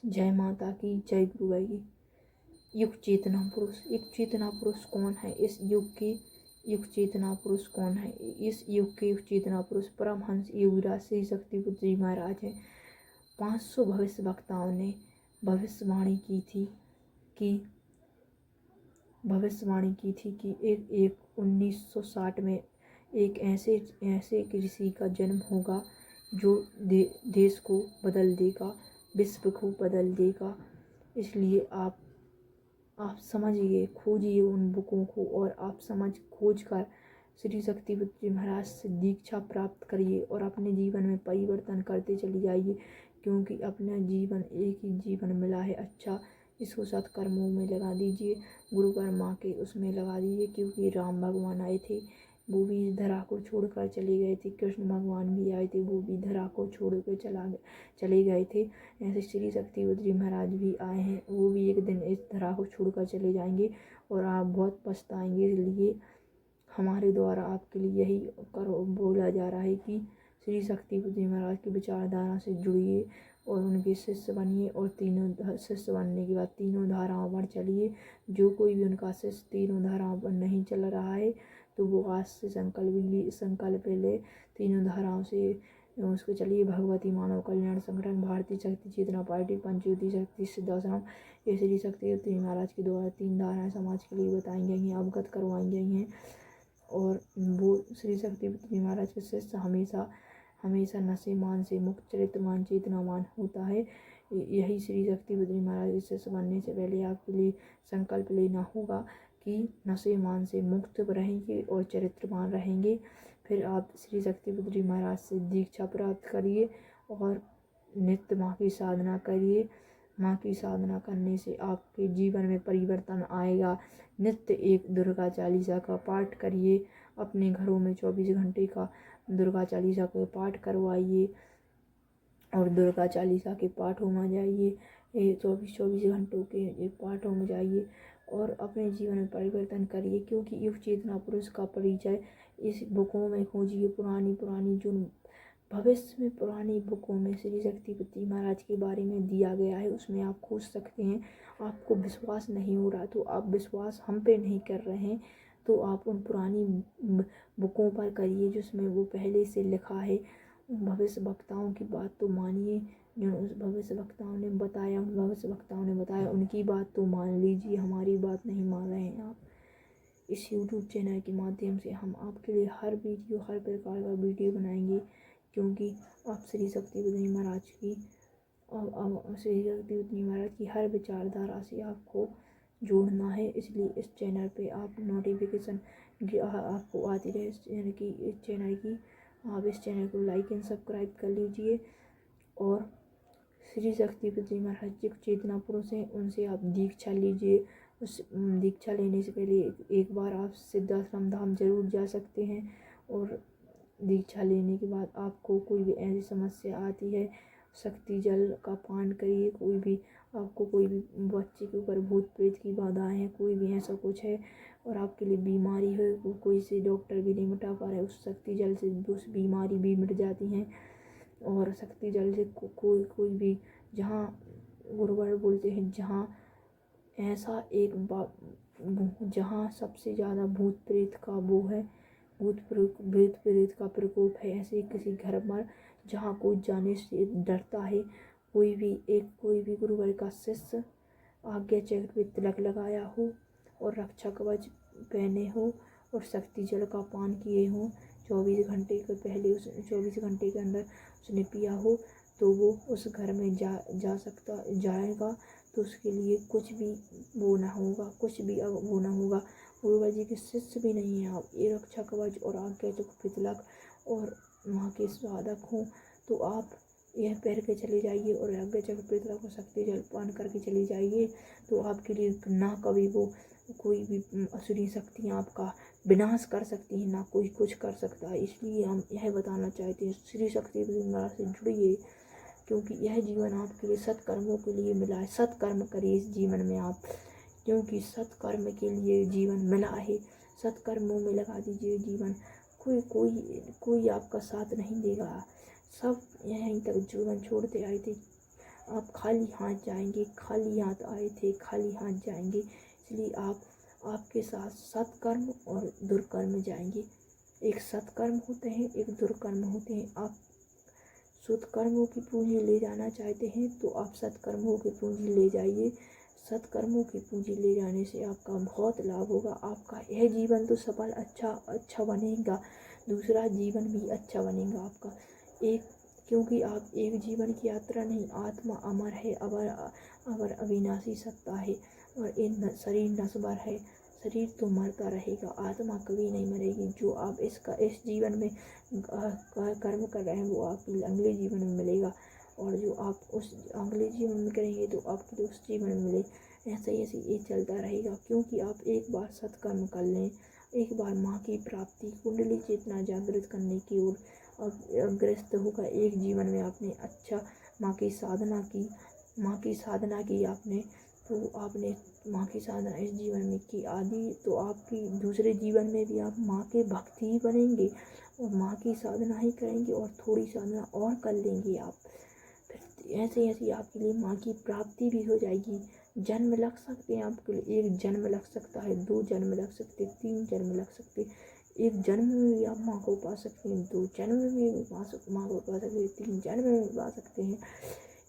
जय माता की, जय गुरुवाई की। युग चेतना पुरुष। युग चेतना पुरुष कौन है? इस युग के युग चेतना पुरुष कौन है? इस युग के युग चेतना पुरुष परमहंस योगीराज श्री शक्तिपुत्र जी महाराज हैं। 500 भविष्य वक्ताओं ने भविष्यवाणी की थी कि एक 1960 में एक ऐसे ऋषि का जन्म होगा जो देश को बदल देगा, विश्व को बदल देगा। इसलिए आप समझिए, खोजिए उन बुकों को और आप खोज कर श्री शक्तिपुत्र जी महाराज से दीक्षा प्राप्त करिए और अपने जीवन में परिवर्तन करते चले जाइए, क्योंकि अपना जीवन एक ही जीवन मिला है अच्छा, इसको सत्कर्मों में लगा दीजिए, गुरु कर्मा के उसमें लगा दीजिए। क्योंकि राम भगवान आए थे, वो भी इस धरा को छोड़कर चले गए थे। कृष्ण भगवान भी आए थे, वो भी धरा को छोड़ कर चले गए थे। ऐसे श्री शक्तिपुत्र जी महाराज भी आए हैं, वो भी एक दिन इस धरा को छोड़कर चले जाएंगे और आप बहुत पछताएंगे। इसलिए हमारे द्वारा आपके लिए यही बोला जा रहा है कि श्री शक्तिपुत्र जी महाराज की विचारधारा से जुड़िए और उनके शिष्य बनिए और तीनों शिष्य बनने के बाद तीनों धाराओं पर चलिए। जो कोई भी उनका शिष्य तीनों धाराओं पर नहीं चल रहा है तो वो आज से संकल्प ले तीनों धाराओं से उसको चलिए। भगवती मानव कल्याण संगठन, भारतीय शक्ति चेतना पार्टी, पंचज्योति शक्ति सिद्धाश्रम, ये श्री शक्तिपुत्र जी महाराज के द्वारा 3 धाराएं समाज के लिए बताई गई हैं, अवगत करवाई गई हैं। और वो श्री शक्तिपुत्र जी महाराज के शिष्य हमेशा नशे मान से मुक्त, चरित्रमान, चेतनावान होता है। यही श्री शक्तिपुत्र जी महाराज के शिष्य बनने से पहले आपके लिए संकल्प लेना होगा कि नशे मान से मुक्त रहेंगे और चरित्रवान रहेंगे। फिर आप श्री शक्तिपुत्र जी महाराज से दीक्षा प्राप्त करिए और नित्य माँ की साधना करिए। माँ की साधना करने से आपके जीवन में परिवर्तन आएगा। नित्य एक दुर्गा चालीसा का पाठ करिए, अपने घरों में 24 घंटे का दुर्गा चालीसा का पाठ करवाइए और दुर्गा चालीसा के पाठों में जाइए। 24 घंटों के पाठों में जाइए और अपने जीवन में परिवर्तन करिए। क्योंकि युग चेतना पुरुष का परिचय इस बुकों में खोजिए। पुरानी जो भविष्य में पुरानी बुकों में श्री शक्तिपुत्र जी महाराज के बारे में दिया गया है, उसमें आप खोज सकते हैं। आपको विश्वास नहीं हो रहा तो आप विश्वास हम पे नहीं कर रहे हैं तो आप उन पुरानी बुकों पर करिए जिसमें वो पहले से लिखा है। उन भविष्य वक्ताओं की बात तो मानिए, जो उस भविष्य वक्ताओं ने बताया उनकी बात तो मान लीजिए, हमारी बात नहीं मान रहे हैं आप। इस YouTube चैनल के माध्यम से हम आपके लिए हर प्रकार का वीडियो बनाएंगे, क्योंकि आप श्री शक्तिपुत्र जी महाराज की हर विचारधारा से आपको जोड़ना है। इसलिए इस चैनल पे आप नोटिफिकेशन आपको आती रहे इस चैनल की आप इस चैनल को लाइक एंड सब्सक्राइब कर लीजिए। और श्री शक्तिपुत्र जी महाराज जी चेतना पुरुष हैं, उनसे आप दीक्षा लीजिए। उस दीक्षा लेने से पहले एक बार आप सिद्धाश्रम धाम जरूर जा सकते हैं। और दीक्षा लेने के बाद आपको कोई भी ऐसी समस्या आती है, शक्ति जल का पान करिए। कोई भी बच्चे के ऊपर भूत प्रेत की बाधाएं हैं, कोई भी ऐसा कुछ है और आपके लिए बीमारी है, वो कोई से डॉक्टर भी नहीं मिटा पा रहे, उस शक्ति जल से उस बीमारी भी मिट जाती हैं। और शक्ति जल से कोई भी, जहाँ गुरुवर बोलते हैं, जहाँ ऐसा जहाँ सबसे ज़्यादा भूत प्रेत का वो है, भूत प्रेत का प्रकोप है, ऐसे किसी घर पर जहाँ कोई जाने से डरता है, कोई भी गुरुवर का शिष्य आज्ञा चक्र पे तिलक लगाया हो और रक्षा कवच पहने हो और शक्ति जल का पान किए हो, 24 घंटे के पहले 24 घंटे के अंदर उसने पिया हो, तो वो उस घर में जाएगा तो उसके लिए कुछ भी वो ना होगा। गुरुवर जी के शिष्य भी नहीं है आप, ये रक्षा कवच और आज्ञा चक्र तिलक और वहाँ के साधक हो तो आप यह पहन के चले जाइए और आज्ञा चक्र तिलक को शक्ति जल पान करके चले जाइए। तो आपके लिए ना कभी वो कोई भी असुरी शक्तियाँ आपका विनाश कर सकती हैं, ना कोई कुछ कर सकता है। इसलिए हम यह बताना चाहते हैं, श्री शक्तिपुत्र महाराज से जुड़िए, क्योंकि यह जीवन आपके लिए सत्कर्मों के लिए मिला है। सत्कर्म करिए इस जीवन में आप, क्योंकि सत्कर्म के लिए जीवन मिला है। सत्कर्मों में लगा दीजिए जीवन। कोई आपका साथ नहीं देगा। सब यहीं तक जीवन छोड़ते आए थे, आप खाली हाथ जाएंगे, खाली हाथ आए थे, खाली हाथ जाएंगे। इसलिए आपके साथ सत्कर्म और दुष्कर्म जाएंगे। एक सत्कर्म होते हैं, एक दुष्कर्म होते हैं। आप शुद्ध कर्मों की पूंजी ले जाना चाहते हैं तो आप सत्कर्मों की पूंजी ले जाइए। सत्कर्मों की पूंजी ले जाने से आपका बहुत लाभ होगा। आपका यह जीवन तो सफल अच्छा बनेगा, दूसरा जीवन भी अच्छा बनेगा आपका। एक क्योंकि आप एक जीवन की यात्रा नहीं, आत्मा अमर है, अमर अविनाशी सत्ता है। और इन शरीर नश्वर है, शरीर तो मरता रहेगा, आत्मा कभी नहीं मरेगी। जो आप इस जीवन में कर्म कर रहे हैं वो आपके अगले जीवन में मिलेगा, और जो आप उस अगले जीवन में करेंगे तो आपके उस जीवन में मिलेगा। ऐसे ऐसे ये चलता रहेगा, क्योंकि आप एक बार सत्कर्म कर लें, एक बार माँ की प्राप्ति कुंडली चेतना जागृत करने की ओर अग्रस्त होगा। एक जीवन में आपने अच्छा माँ की साधना की आपने, तो आपने माँ की साधना इस जीवन में की आदि, तो आपकी दूसरे जीवन में भी आप माँ के भक्ति ही बनेंगे और माँ की साधना ही करेंगे और थोड़ी साधना और कर लेंगे आप। फिर ऐसे ऐसे आपके लिए माँ की प्राप्ति भी हो जाएगी। जन्म लग सकते हैं आपके लिए, एक जन्म लग सकता है, 2 जन्म लग सकते, 3 जन्म लग सकते। एक जन्म में भी आप माँ को पा सकते हैं, 2 जन्म में भी माँ को पा सकते हैं, 3 जन्म में भी पा सकते हैं।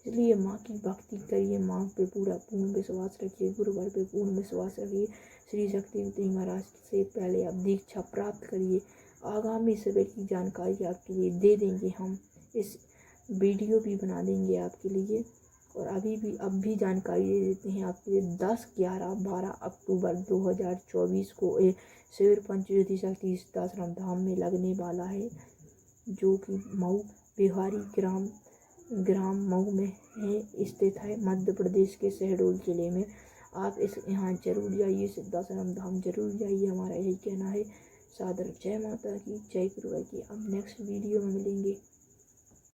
इसलिए माँ की भक्ति करिए, माँ पे पूर्ण विश्वास रखिए, गुरुवर पे पूर्ण विश्वास रखिए। श्री शक्तिवती महाराज से पहले आप दीक्षा प्राप्त करिए। आगामी शिविर की जानकारी आपके लिए दे देंगे हम, इस वीडियो भी बना देंगे आपके लिए। और अब भी जानकारी दे देते हैं आपके लिए। 10, 11, 12 अक्टूबर 2024 को ये शिविर पंचज्योति शक्ति सिद्धाश्रम धाम में लगने वाला है, जो कि मऊ बिहारी ग्राम मऊ में स्थित है, मध्य प्रदेश के शहडोल जिले में। आप यहाँ जरूर जाइए, सिद्धाश्रम धाम जरूर जाइए, हमारा यही कहना है। सादर जय माता की, जय गुरुवर की। अब नेक्स्ट वीडियो में मिलेंगे।